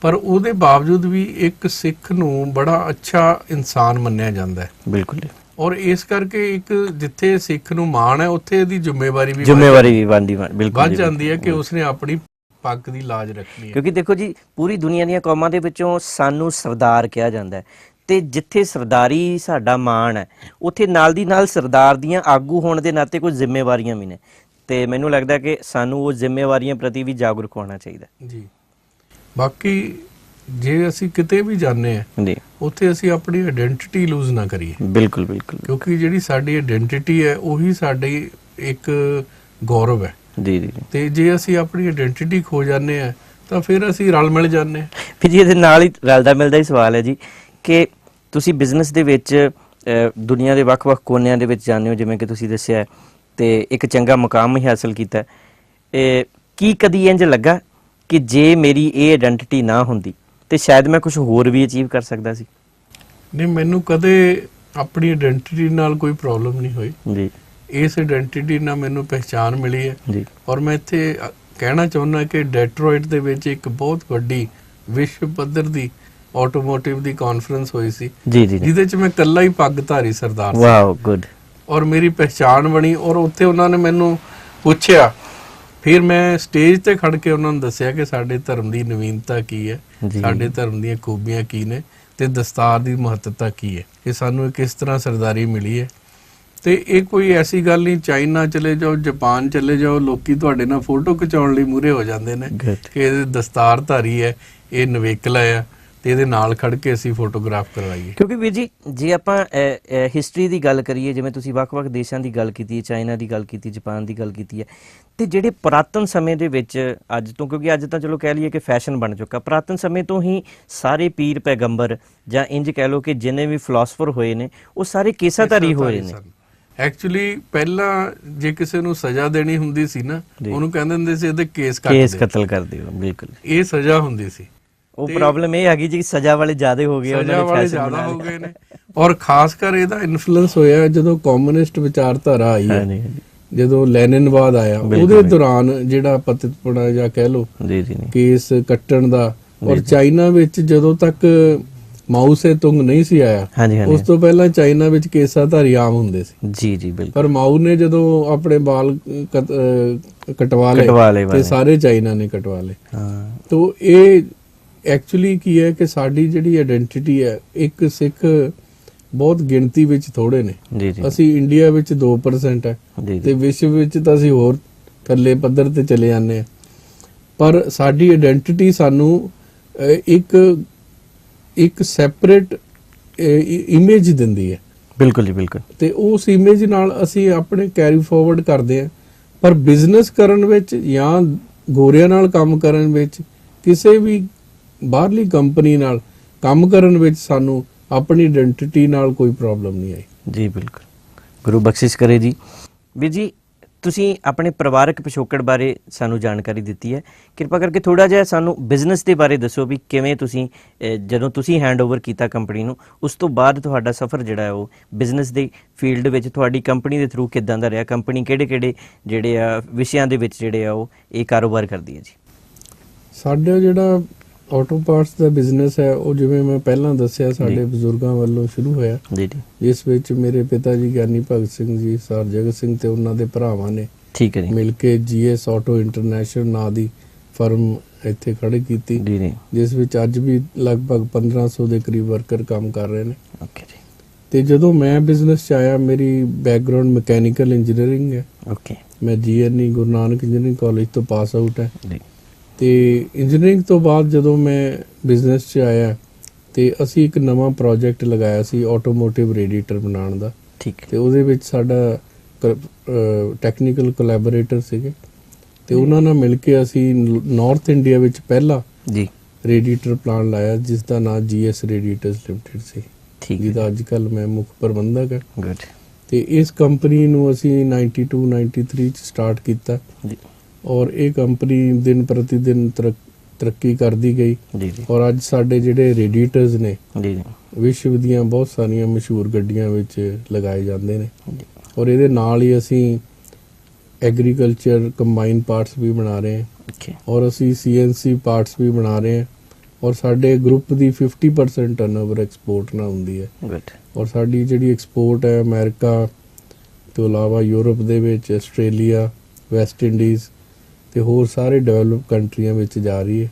ਪਰ ਉਹਦੇ ਬਾਵਜੂਦ ਵੀ ਇੱਕ ਸਿੱਖ ਨੂੰ ਬੜਾ ਅੱਛਾ ਇਨਸਾਨ ਮੰਨਿਆ ਜਾਂਦਾ ਹੈ ਬਿਲਕੁਲ। ਔਰ ਇਸ ਕਰਕੇ ਇੱਕ ਜਿੱਥੇ ਸਿੱਖ ਨੂੰ ਮਾਣ ਹੈ ਉੱਥੇ ਇਹਦੀ ਜ਼ਿੰਮੇਵਾਰੀ ਵੀ ਵੱਧ ਜਾਂਦੀ ਹੈ ਕਿ ਉਸਨੇ ਆਪਣੀ ਪੱਗ ਦੀ ਲਾਜ ਰੱਖਣੀ ਹੈ। ਕਿਉਂਕਿ ਦੇਖੋ ਜੀ, ਪੂਰੀ ਦੁਨੀਆ ਦੀਆਂ ਕੌਮਾਂ ਦੇ ਵਿੱਚੋਂ ਸਾਨੂੰ ਸਰਦਾਰ ਕਿਹਾ ਜਾਂਦਾ ਹੈ, ਤੇ ਜਿੱਥੇ ਸਰਦਾਰੀ ਸਾਡਾ ਮਾਣ ਹੈ ਉੱਥੇ ਨਾਲ ਦੀ ਨਾਲ ਸਰਦਾਰ ਦੀਆਂ ਆਗੂ ਹੋਣ ਦੇ ਨਾਤੇ ਕੁਝ ਜ਼ਿੰਮੇਵਾਰੀਆਂ ਵੀ ਨੇ, ਤੇ ਮੈਨੂੰ ਲੱਗਦਾ ਕਿ ਸਾਨੂੰ ਉਹ ਜ਼ਿੰਮੇਵਾਰੀਆਂ ਪ੍ਰਤੀ ਵੀ ਜਾਗਰੂਕ ਹੋਣਾ ਚਾਹੀਦਾ ਜੀ। ਬਾਕੀ ਜੇ ਅਸੀਂ ਕਿਤੇ ਵੀ ਜਾਂਦੇ ਹਾਂ ਜੀ, ਉੱਥੇ ਅਸੀਂ ਆਪਣੀ ਆਇਡੈਂਟੀਟੀ ਲੂਜ਼ ਨਾ ਕਰੀਏ ਬਿਲਕੁਲ ਬਿਲਕੁਲ। ਕਿਉਂਕਿ ਜਿਹੜੀ ਸਾਡੀ ਆਇਡੈਂਟੀਟੀ ਹੈ ਉਹੀ ਸਾਡੀ ਇੱਕ ਗੌਰਵ ਹੈ ਜੀ ਜੀ। ਤੇ ਜੇ ਅਸੀਂ ਆਪਣੀ ਆਇਡੈਂਟੀਟੀ ਖੋ ਜਾਂਦੇ ਹਾਂ ਤਾਂ ਫਿਰ ਅਸੀਂ ਰਲ ਮਿਲ ਜਾਂਦੇ ਹਾਂ। ਫਿਰ ਜੀ ਇਹਦੇ ਨਾਲ ਹੀ ਰਲਦਾ ਮਿਲਦਾ ਹੀ ਸਵਾਲ ਹੈ ਜੀ ਕਿ ਤੁਸੀਂ ਬਿਜ਼ਨਸ ਦੇ ਵਿੱਚ ਦੁਨੀਆ ਦੇ ਵੱਖ-ਵੱਖ ਕੋਨਿਆਂ ਦੇ ਵਿੱਚ ਜਾਂਦੇ ਹੋ, ਜਿਵੇਂ ਕਿ ਤੁਸੀਂ ਦੱਸਿਆ, ਤੇ ਇੱਕ ਚੰਗਾ ਮੁਕਾਮ ਹੀ ਹਾਸਲ ਕੀਤਾ। ਕੀ ਕਦੀ ਇੰਝ ਲੱਗਾ ਕਿ ਜੇ ਮੇਰੀ ਇਹ ਆਇਡੈਂਟੀਟੀ ਨਾ ਹੁੰਦੀ ਤੇ ਸ਼ਾਇਦ ਮੈਂ ਕੁਝ ਹੋਰ ਵੀ ਅਚੀਵ ਕਰ ਸਕਦਾ ਸੀ? ਨਹੀਂ, ਮੈਨੂੰ ਕਦੇ ਆਪਣੀ ਆਇਡੈਂਟੀਟੀ ਨਾਲ ਕੋਈ ਪ੍ਰੋਬਲਮ ਨਹੀਂ ਹੋਈ ਜੀ। ਇਸ ਆਇਡੈਂਟੀਟੀ ਨਾਲ ਮੈਨੂੰ ਪਹਿਚਾਨ ਮਿਲੀ ਹੈ ਜੀ। ਔਰ ਮੈਂ ਇੱਥੇ ਕਹਿਣਾ ਚਾਹੁੰਦਾ ਕਿ ਡੈਟਰੋਇਟ ਦੇ ਵਿੱਚ ਇੱਕ ਬਹੁਤ ਵੱਡੀ ਵਿਸ਼ਵ ਪੱਧਰ ਦੀ ਆਟੋਮੋਟਿਵ ਦੀ ਕਾਨਫਰੰਸ ਹੋਈ ਸੀ ਜੀ ਜੀ, ਜਿਹਦੇ ਚ ਮੈਂ ਇਕੱਲਾ ਹੀ ਪੱਗਧਾਰੀ ਸਰਦਾਰ ਸੀ। Wow, good. ਔਰ ਮੇਰੀ ਪਹਿਚਾਨ ਬਣੀ, ਔਰ ਉੱਥੇ ਉਹਨਾਂ ਨੇ ਮੈਨੂੰ ਪੁੱਛਿਆ, ਫਿਰ ਮੈਂ ਸਟੇਜ ਤੇ ਖੜ ਕੇ ਉਹਨਾਂ ਨੂੰ ਦੱਸਿਆ ਕਿ ਸਾਡੇ ਧਰਮ ਦੀ ਨਵੀਨਤਾ ਕੀ ਹੈ, ਸਾਡੇ ਧਰਮ ਦੀਆਂ ਖੂਬੀਆਂ ਕੀ ਨੇ, ਤੇ ਦਸਤਾਰ ਦੀ ਮਹੱਤਤਾ ਕੀ ਹੈ, ਕਿ ਸਾਨੂੰ ਕਿਸ ਤਰ੍ਹਾਂ ਸਰਦਾਰੀ ਮਿਲੀ ਹੈ। ਤੇ ਇਹ ਕੋਈ ਐਸੀ ਗੱਲ ਨਹੀਂ, ਚਾਈਨਾ ਚਲੇ ਜਾਓ, ਜਾਪਾਨ ਚਲੇ ਜਾਓ, ਲੋਕੀ ਤੁਹਾਡੇ ਨਾਲ ਫੋਟੋ ਖਿਚਾਉਣ ਲਈ ਮੂਹਰੇ ਹੋ ਜਾਂਦੇ ਨੇ ਕਿ ਇਹ ਦਸਤਾਰਧਾਰੀ ਹੈ, ਇਹ ਨਵੇਕਲਾ ਆ, ਤੇ ਇਹਦੇ ਨਾਲ ਖੜ ਕੇ ਅਸੀਂ ਫੋਟੋਗ੍ਰਾਫ ਕਰਵਾਈਏ। ਕਿਉਂਕਿ ਵੀਰ ਜੀ, ਜੇ ਆਪਾਂ ਹਿਸਟਰੀ ਦੀ ਗੱਲ ਕਰੀਏ, ਜਿਵੇਂ ਤੁਸੀਂ ਵੱਖ-ਵੱਖ ਦੇਸ਼ਾਂ ਦੀ ਗੱਲ ਕੀਤੀ ਹੈ, ਚਾਈਨਾ ਦੀ ਗੱਲ ਕੀਤੀ, ਜਾਪਾਨ ਦੀ ਗੱਲ ਕੀਤੀ ਹੈ, ਤੇ ਜਿਹੜੇ ਪੁਰਾਤਨ ਸਮੇਂ ਦੇ ਵਿੱਚ ਅੱਜ ਤੋਂ, ਕਿਉਂਕਿ ਅੱਜ ਤਾਂ ਚਲੋ ਕਹਿ ਲਈਏ ਕਿ ਫੈਸ਼ਨ ਬਣ ਚੁੱਕਾ, ਪੁਰਾਤਨ ਸਮੇਂ ਤੋਂ ਹੀ ਸਾਰੇ ਪੀਰ ਪੈਗੰਬਰ ਜਾਂ ਇੰਜ ਕਹਿ ਲਓ ਕਿ ਜਿੰਨੇ ਵੀ ਫਿਲਾਸਫਰ ਹੋਏ ਨੇ ਉਹ ਸਾਰੇ ਕੇਸਾਧਾਰੀ ਹੋਏ ਨੇ। ਐਕਚੁਅਲੀ ਪਹਿਲਾਂ ਜੇ ਕਿਸੇ ਨੂੰ ਸਜ਼ਾ ਦੇਣੀ ਹੁੰਦੀ ਸੀ ਨਾ, ਉਹਨੂੰ ਕਹਿੰਦੇ ਹੁੰਦੇ ਸੀ ਇਹਦੇ ਕੇਸ ਕਤਲ ਕਰ ਦਿਓ। ਬਿਲਕੁਲ, ਇਹ ਸਜ਼ਾ ਹੁੰਦੀ ਸੀ। ਉਹ ਪ੍ਰੋਬਲਮ ਇਹ ਹੈਗੀ ਜੀ, ਸਜ਼ਾ ਵਾਲੇ ਜ਼ਿਆਦਾ ਹੋ ਗਏ, ਨੇ। ਔਰ ਖਾਸ ਕਰ ਇਹਦਾ ਇਨਫਲੂਐਂਸ ਹੋਇਆ ਜਦੋਂ ਕਮਿਊਨਿਸਟ ਵਿਚਾਰਧਾਰਾ ਆਈ ਹੈ, ਜਦੋਂ ਲੈਨਿਨਵਾਦ ਆਇਆ, ਉਹਦੇ ਦੌਰਾਨ ਜਿਹੜਾ ਪਤਿਤਪੁਣਾ ਜਾਂ ਕਹਿ ਲਓ ਕੇਸ ਕੱਟਣ ਦਾ। ਔਰ ਚਾਈਨਾ ਵਿੱਚ ਜਦੋਂ ਤੱਕ ਮਾਓ ਸੇ ਤੁੰਗ ਨਹੀਂ ਸੀ ਆਇਆ, ਉਸ ਤੋਂ ਪਹਿਲਾਂ ਚਾਈਨਾ ਵਿੱਚ ਕੇਸਾਧਾਰੀ ਆਮ ਹੁੰਦੇ ਸੀ ਜੀ ਜੀ ਬਿਲਕੁਲ। ਪਰ ਮਾਓ ਨੇ ਜਦੋਂ ਆਪਣੇ ਬਾਲ ਕਟਵਾ ਲਏ ਤੇ ਸਾਰੇ ਚਾਈਨਾ ਨੇ ਕਟਵਾ ਲਏ। ਤਾਂ ਇਹ ਐਕਚੁਅਲੀ ਕੀ ਹੈ ਕਿ ਸਾਡੀ ਜਿਹੜੀ ਆਇਡੈਂਟੀਟੀ ਹੈ, ਇੱਕ ਸਿੱਖ ਬਹੁਤ ਗਿਣਤੀ ਵਿੱਚ ਥੋੜੇ ਨੇ। ਅਸੀਂ ਇੰਡੀਆ ਵਿੱਚ 2% ਹੈ ਤੇ ਵਿਸ਼ਵ ਵਿੱਚ ਤਾਂ ਅਸੀਂ ਹੋਰ ਥੱਲੇ ਪੱਧਰ ਤੇ ਚਲੇ ਜਾਂਦੇ ਹਾਂ। ਪਰ ਸਾਡੀ ਆਇਡੈਂਟੀਟੀ ਸਾਨੂੰ ਇੱਕ ਸੈਪਰੇਟ ਇਮੇਜ ਦਿੰਦੀ ਹੈ। ਬਿਲਕੁਲ ਜੀ, ਬਿਲਕੁਲ। ਤੇ ਉਸ ਇਮੇਜ ਨਾਲ ਅਸੀਂ ਆਪਣੇ ਕੈਰੀ ਫਾਰਵਰਡ ਕਰਦੇ ਹਾਂ। ਪਰ ਬਿਜ਼ਨਸ ਕਰਨ ਵਿੱਚ ਜਾਂ ਗੋਰਿਆਂ ਨਾਲ ਕੰਮ ਕਰਨ ਵਿੱਚ, ਕਿਸੇ ਵੀ ਬਾਹਰਲੀ ਕੰਪਨੀ ਨਾਲ ਕੰਮ ਕਰਨ ਵਿੱਚ ਸਾਨੂੰ ਆਪਣੀ ਆਇਡੈਂਟੀਟੀ ਨਾਲ ਕੋਈ ਪ੍ਰੋਬਲਮ ਨਹੀਂ ਆਈ ਜੀ। ਬਿਲਕੁਲ, ਗੁਰੂ ਬਖਸ਼ਿਸ਼ ਕਰੇ ਜੀ। ਵੀਰ ਜੀ, ਤੁਸੀਂ ਆਪਣੇ ਪਰਿਵਾਰਕ ਪਿਛੋਕੜ ਬਾਰੇ ਸਾਨੂੰ ਜਾਣਕਾਰੀ ਦਿੱਤੀ ਹੈ। ਕਿਰਪਾ ਕਰਕੇ ਥੋੜ੍ਹਾ ਜਿਹਾ ਸਾਨੂੰ ਬਿਜ਼ਨਸ ਦੇ ਬਾਰੇ ਦੱਸੋ ਵੀ ਕਿਵੇਂ ਤੁਸੀਂ ਜਦੋਂ ਤੁਸੀਂ ਹੈਂਡਓਵਰ ਕੀਤਾ ਕੰਪਨੀ ਨੂੰ, ਉਸ ਤੋਂ ਬਾਅਦ ਤੁਹਾਡਾ ਸਫ਼ਰ ਜਿਹੜਾ ਹੈ ਉਹ ਬਿਜ਼ਨਸ ਦੇ ਫੀਲਡ ਵਿੱਚ ਤੁਹਾਡੀ ਕੰਪਨੀ ਦੇ ਥਰੂ ਕਿੱਦਾਂ ਦਾ ਰਿਹਾ? ਕੰਪਨੀ ਕਿਹੜੇ ਜਿਹੜੇ ਆ ਵਿਸ਼ਿਆਂ ਦੇ ਵਿੱਚ ਜਿਹੜੇ ਆ ਉਹ ਇਹ ਕਾਰੋਬਾਰ ਕਰਦੀ ਹੈ ਜੀ? ਸਾਡਾ ਜਿਹੜਾ ਆਟੋ ਪਾਰਟਸ ਦਾ ਬਿਜ਼ਨਸ ਹੈ ਉਹ, ਜਿਵੇਂ ਮੈਂ ਪਹਿਲਾਂ ਦੱਸਿਆ, ਸਾਡੇ ਬਜ਼ੁਰਗਾਂ ਵੱਲੋਂ ਸ਼ੁਰੂ ਹੋਇਆ ਜੀ। ਜਿਸ ਵਿੱਚ ਮੇਰੇ ਪਿਤਾ ਜੀ ਗਿਆਨੀ ਭਗਤ ਸਿੰਘ ਜੀ, ਸਰ ਜਗਤ ਸਿੰਘ ਤੇ ਉਹਨਾਂ ਦੇ ਭਰਾਵਾਂ ਨੇ ਮਿਲ ਕੇ GS ਆਟੋ ਇੰਟਰਨੈਸ਼ਨਲ ਨਾਂ ਦੀ ਫਰਮ ਇੱਥੇ ਖੜੀ ਕੀਤੀ, ਜਿਸ ਵਿੱਚ ਅੱਜ ਵੀ ਲਗਭਗ 1500 ਦੇ ਕਰੀਬ ਵਰਕਰ ਕੰਮ ਕਰ ਰਹੇ ਨੇ। ਤੇ ਜਦੋਂ ਮੈਂ ਬਿਜ਼ਨਸ 'ਚ ਆਇਆ, ਮੇਰੀ ਬੈਕਗ੍ਰਾਉਂਡ ਮਕੈਨੀਕਲ ਇੰਜੀਨੀਅਰਿੰਗ ਹੈ। ਮੈਂ GNE Guru Nanak engineering college ਤੋਂ ਪਾਸ ਆਊਟ ਹੈ। ਤੇ ਇੰਜੀਨੀਅਰਿੰਗ ਤੋਂ ਬਾਅਦ ਜਦੋਂ ਮੈਂ ਬਿਜ਼ਨਸ 'ਚ ਆਇਆ ਤੇ ਅਸੀਂ ਇੱਕ ਨਵਾਂ ਪ੍ਰੋਜੈਕਟ ਲਗਾਇਆ ਸੀ ਆਟੋਮੋਟਿਵ ਰੇਡੀਏਟਰ ਬਣਾਉਣ ਦਾ। ਤੇ ਉਹਦੇ ਵਿੱਚ ਸਾਡਾ ਟੈਕਨੀਕਲ ਕੋਲੈਬੋਰੇਟਰ ਸੀਗੇ ਤੇ ਉਹਨਾਂ ਨਾਲ ਮਿਲ ਕੇ ਅਸੀਂ ਨਾਰਥ ਇੰਡੀਆ ਵਿੱਚ ਪਹਿਲਾ ਰੇਡੀਏਟਰ ਪਲਾਂਟ ਲਾਇਆ, ਜਿਸ ਦਾ ਨਾਮ GS ਰੇਡੀਏਟਰਸ ਲਿਮਟਿਡ ਸੀ, ਜਿਹਦਾ ਅੱਜ ਕੱਲ੍ਹ ਮੈਂ ਮੁੱਖ ਪ੍ਰਬੰਧਕ ਹਾਂ। ਤੇ ਇਸ ਕੰਪਨੀ ਨੂੰ ਅਸੀਂ 92-93 'ਚ ਸਟਾਰਟ ਕੀਤਾ ਔਰ ਇਹ ਕੰਪਨੀ ਦਿਨ ਪ੍ਰਤੀ ਦਿਨ ਤਰੱਕੀ ਕਰਦੀ ਗਈ। ਔਰ ਅੱਜ ਸਾਡੇ ਜਿਹੜੇ ਰੇਡੀਏਟਰਸ ਨੇ ਵਿਸ਼ਵ ਦੀਆਂ ਬਹੁਤ ਸਾਰੀਆਂ ਮਸ਼ਹੂਰ ਗੱਡੀਆਂ ਵਿੱਚ ਲਗਾਏ ਜਾਂਦੇ ਨੇ। ਔਰ ਇਹਦੇ ਨਾਲ ਹੀ ਅਸੀਂ ਐਗਰੀਕਲਚਰ ਕੰਬਾਈਨ ਪਾਰਟਸ ਵੀ ਬਣਾ ਰਹੇ ਹਾਂ ਔਰ ਅਸੀਂ CNC ਪਾਰਟਸ ਵੀ ਬਣਾ ਰਹੇ ਹਾਂ। ਔਰ ਸਾਡੇ ਗਰੁੱਪ ਦੀ 50% ਟਰਨਓਵਰ ਐਕਸਪੋਰਟ ਨਾਲ ਹੁੰਦੀ ਹੈ। ਔਰ ਸਾਡੀ ਜਿਹੜੀ ਐਕਸਪੋਰਟ ਹੈ ਅਮਰੀਕਾ ਤੋਂ ਇਲਾਵਾ ਯੂਰਪ ਦੇ ਵਿੱਚ, ਆਸਟ੍ਰੇਲੀਆ, ਵੈਸਟ ਇੰਡੀਜ਼ ਤੇ ਹੋਰ ਸਾਰੇ ਡਿਵੈਲਪ ਕੰਟਰੀਆਂ ਵਿੱਚ ਜਾ ਰਹੀ ਹੈ।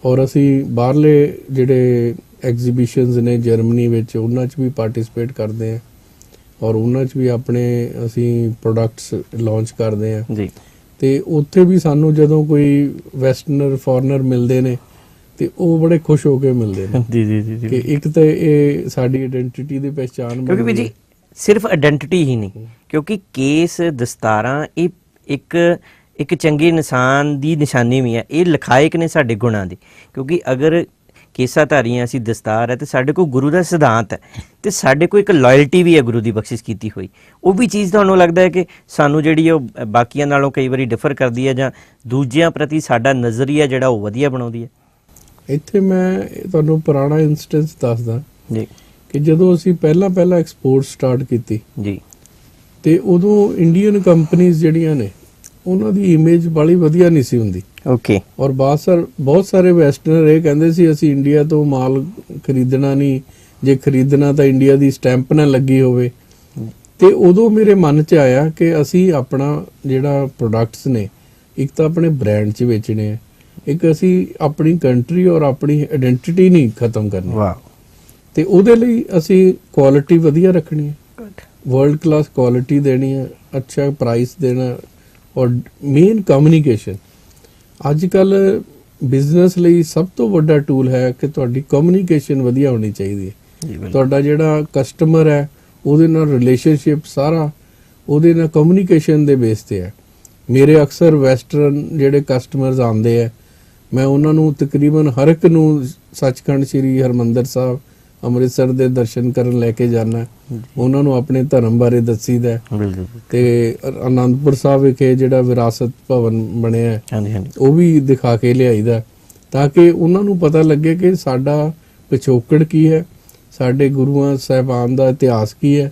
ਔਰ ਅਸੀਂ ਬਾਹਰਲੇ ਜਿਹੜੇ ਐਗਜ਼ੀਬਿਸ਼ਨਸ ਨੇ ਜਰਮਨੀ ਵਿੱਚ, ਉਹਨਾਂ 'ਚ ਵੀ ਪਾਰਟਿਸਿਪੇਟ ਕਰਦੇ ਹਾਂ ਔਰ ਉਹਨਾਂ 'ਚ ਵੀ ਆਪਣੇ ਅਸੀਂ ਪ੍ਰੋਡਕਟਸ ਲਾਂਚ ਕਰਦੇ ਹਾਂ। ਤੇ ਉੱਥੇ ਵੀ ਸਾਨੂੰ ਜਦੋਂ ਕੋਈ ਵੈਸਟਰਨਰ ਫੋਰਨਰ ਮਿਲਦੇ ਨੇ ਤੇ ਉਹ ਬੜੇ ਖੁਸ਼ ਹੋ ਕੇ ਮਿਲਦੇ ਨੇ ਕਿ ਇੱਕ ਤਾਂ ਇਹ ਸਾਡੀ ਆਇਡੈਂਟੀਟੀ ਦੀ ਪਹਿਚਾਣ। ਕਿਉਂਕਿ ਜੀ ਸਿਰਫ ਆਇਡੈਂਟੀਟੀ ਹੀ ਨਹੀਂ, ਕਿਉਂਕਿ ਕੇਸ, ਦਸਤਾਰਾਂ ਇਹ ਇੱਕ ਚੰਗੇ ਇਨਸਾਨ ਦੀ ਨਿਸ਼ਾਨੀ ਵੀ ਹੈ। ਇਹ ਲਿਖਾਇਕ ਨੇ ਸਾਡੇ ਗੁਣਾਂ ਦੀ, ਕਿਉਂਕਿ ਅਗਰ ਕੇਸਾਧਾਰੀਆਂ ਅਸੀਂ, ਦਸਤਾਰ ਹੈ ਤੇ ਸਾਡੇ ਕੋਲ ਗੁਰੂ ਦਾ ਸਿਧਾਂਤ ਹੈ ਤੇ ਸਾਡੇ ਕੋਲ ਇੱਕ ਲਾਇਲਟੀ ਵੀ ਹੈ ਗੁਰੂ ਦੀ ਬਖਸ਼ਿਸ਼ ਕੀਤੀ ਹੋਈ। ਉਹ ਵੀ ਚੀਜ਼ ਤੁਹਾਨੂੰ ਲੱਗਦਾ ਹੈ ਕਿ ਸਾਨੂੰ ਜਿਹੜੀ ਉਹ ਬਾਕੀਆਂ ਨਾਲੋਂ ਕਈ ਵਾਰੀ ਡਿਫਰ ਕਰਦੀ ਹੈ ਜਾਂ ਦੂਜਿਆਂ ਪ੍ਰਤੀ ਸਾਡਾ ਨਜ਼ਰੀਆ ਜਿਹੜਾ ਉਹ ਵਧੀਆ ਬਣਾਉਂਦੀ ਹੈ? ਇੱਥੇ ਮੈਂ ਤੁਹਾਨੂੰ ਪੁਰਾਣਾ ਇੰਸਟੈਂਸ ਦੱਸਦਾ ਜੀ ਕਿ ਜਦੋਂ ਅਸੀਂ ਪਹਿਲਾਂ ਐਕਸਪੋਰਟ ਸਟਾਰਟ ਕੀਤੀ ਜੀ ਤੇ ਉਦੋਂ ਇੰਡੀਅਨ ਕੰਪਨੀਆਂ ਜਿਹੜੀਆਂ ਨੇ ਉਹਨਾਂ ਦੀ ਇਮੇਜ ਬੜੀ ਵਧੀਆ ਨਹੀਂ ਸੀ ਹੁੰਦੀ। ਔਰ ਬਹੁਤ ਸਾਰੇ ਵੈਸਟਰਨਰ ਇਹ ਕਹਿੰਦੇ ਸੀ ਅਸੀਂ ਇੰਡੀਆ ਤੋਂ ਮਾਲ ਖਰੀਦਣਾ ਨਹੀਂ, ਜੇ ਖਰੀਦਣਾ ਤਾਂ ਇੰਡੀਆ ਦੀ ਸਟੈਂਪ ਨਾ ਲੱਗੀ ਹੋਵੇ। ਤੇ ਉਦੋਂ ਮੇਰੇ ਮਨ 'ਚ ਆਇਆ ਕਿ ਅਸੀਂ ਆਪਣਾ ਜਿਹੜਾ ਪ੍ਰੋਡਕਟਸ ਨੇ, ਇੱਕ ਤਾਂ ਆਪਣੇ ਬ੍ਰਾਂਡ 'ਚ ਵੇਚਣੇ ਆ, ਇੱਕ ਅਸੀਂ ਆਪਣੀ ਕੰਟਰੀ ਔਰ ਆਪਣੀ ਆਇਡੈਂਟੀਟੀ ਨਹੀਂ ਖਤਮ ਕਰਨੀ। ਤੇ ਉਹਦੇ ਲਈ ਅਸੀਂ ਕੁਆਲਿਟੀ ਵਧੀਆ ਰੱਖਣੀ ਹੈ, ਵਰਲਡ ਕਲਾਸ ਕੁਆਲਿਟੀ ਦੇਣੀ ਹੈ, ਅੱਛਾ ਪ੍ਰਾਈਸ ਦੇਣਾ ਔਰ ਮੇਨ ਕਮਿਊਨੀਕੇਸ਼ਨ। ਅੱਜ ਕੱਲ ਬਿਜ਼ਨਸ ਲਈ ਸਭ ਤੋਂ ਵੱਡਾ ਟੂਲ ਹੈ ਕਿ ਤੁਹਾਡੀ ਕਮਿਊਨੀਕੇਸ਼ਨ ਵਧੀਆ ਹੋਣੀ ਚਾਹੀਦੀ ਹੈ। ਤੁਹਾਡਾ ਜਿਹੜਾ ਕਸਟਮਰ ਹੈ ਉਹਦੇ ਨਾਲ ਰਿਲੇਸ਼ਨਸ਼ਿਪ ਸਾਰਾ ਉਹਦੇ ਨਾਲ ਕਮਿਊਨੀਕੇਸ਼ਨ ਦੇ ਬੇਸ ਤੇ ਹੈ। ਮੇਰੇ ਅਕਸਰ ਵੈਸਟਰਨ ਜਿਹੜੇ ਕਸਟਮਰਸ ਆਉਂਦੇ ਆ, ਮੈਂ ਉਹਨਾਂ ਨੂੰ ਤਕਰੀਬਨ ਹਰ ਇੱਕ ਨੂੰ ਸੱਚਖੰਡ ਸ੍ਰੀ ਹਰਿਮੰਦਰ ਸਾਹਿਬ ਅੰਮ੍ਰਿਤਸਰ ਦੇ ਦਰਸ਼ਨ ਕਰਨ ਲੈ ਕੇ ਜਾਣਾ, ਉਹਨਾਂ ਨੂੰ ਆਪਣੇ ਧਰਮ ਬਾਰੇ ਦੱਸੀਦਾ ਤੇ ਆਨੰਦਪੁਰ ਸਾਹਿਬ ਵਿਖੇ ਜਿਹੜਾ ਵਿਰਾਸਤ ਭਵਨ ਬਣਿਆ ਉਹ ਵੀ ਦਿਖਾ ਕੇ ਲਿਆਈਦਾ, ਤਾਂ ਕਿ ਉਹਨਾਂ ਨੂੰ ਪਤਾ ਲੱਗੇ ਕਿ ਸਾਡਾ ਪਿਛੋਕੜ ਕੀ ਹੈ, ਸਾਡੇ ਗੁਰੂਆਂ ਸਾਹਿਬਾਨ ਦਾ ਇਤਿਹਾਸ ਕੀ ਹੈ